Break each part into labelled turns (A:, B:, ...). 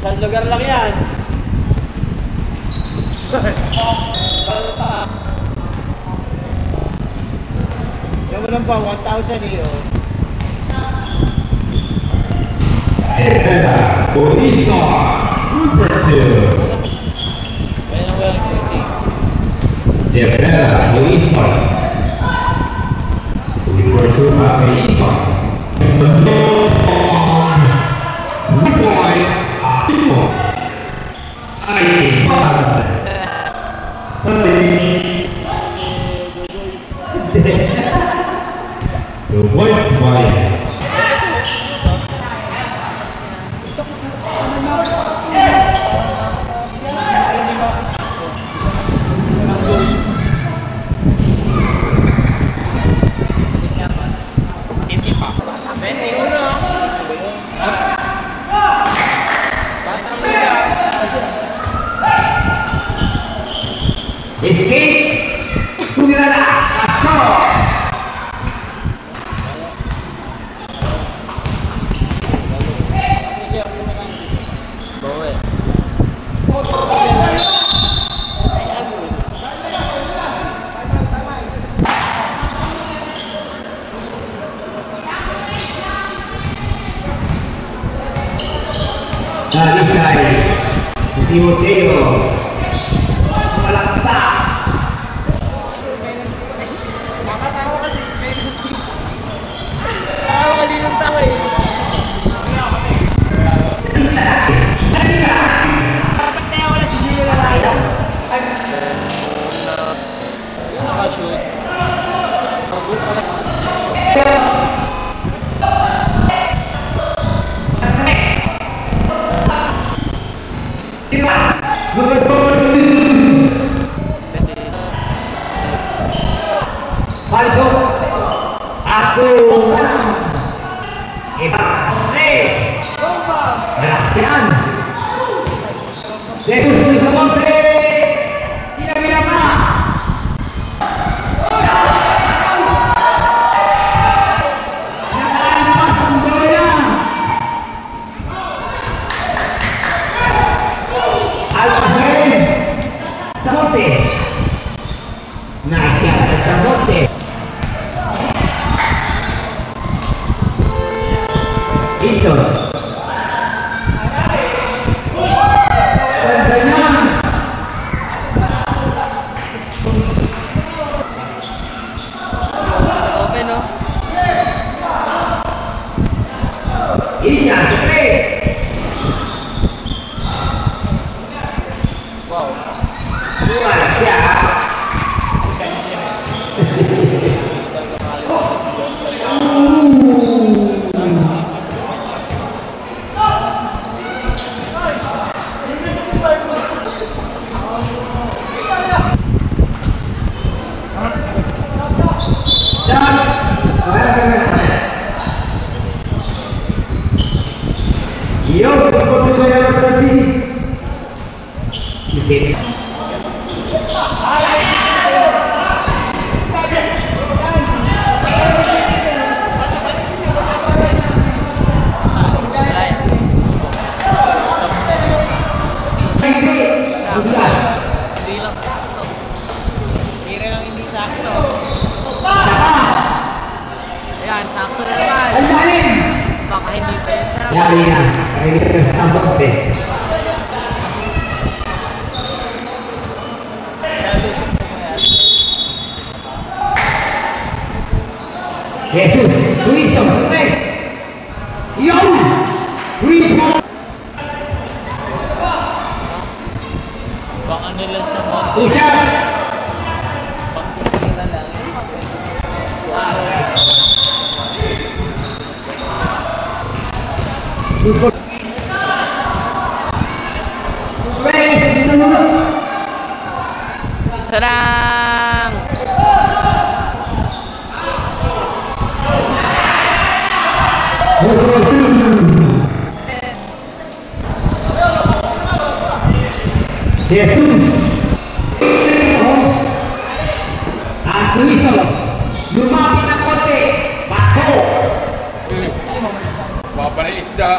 A: Isang lugar lang yan. Yan mo lang ba, 1,000 eh, oh.
B: Borisa, Super 2. Depera, Borisa. Super 2, Borisa. 2 points. The voice by Escape Sumirada Asoro. Dalisay Timoteo Malaksa.
C: Tawa kasi ng tawa eh. Dapat tayo wala si Gino na tayo. Nakashoot.
B: Parisot Astu Ibanes Reaksian Jesus Cristomonte tidak bilama jangan dipasang bola Alvarez Samonte nice shot Samonte. Iso.
C: Open no?
B: Iya, surprise.
C: Wow.
B: Dua siap. Yo, por favor, ya lo aquí. Di
C: Ayan, sakto na naman. Baka hindi pa yung sarap.
B: Lari na, kaya kita Samonte. Jesus, Luiso, surprise. Yo, Luiso.
C: Baka nila sa mga
B: Usas.
C: pangkikita lang.
B: Super.
C: Isa lang!
B: Jesus. Luiso. Lumapit ng konti. Pasok.
D: Baba na isda.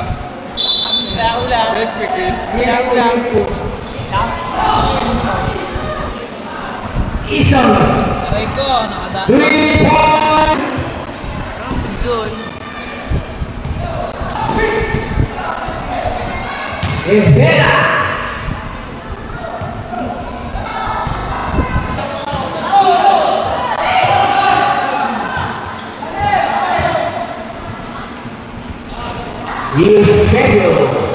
B: Ison.
C: Aray ko, nakadaan.
B: 3 point.
C: Doon.
B: Rivera. Eusebio.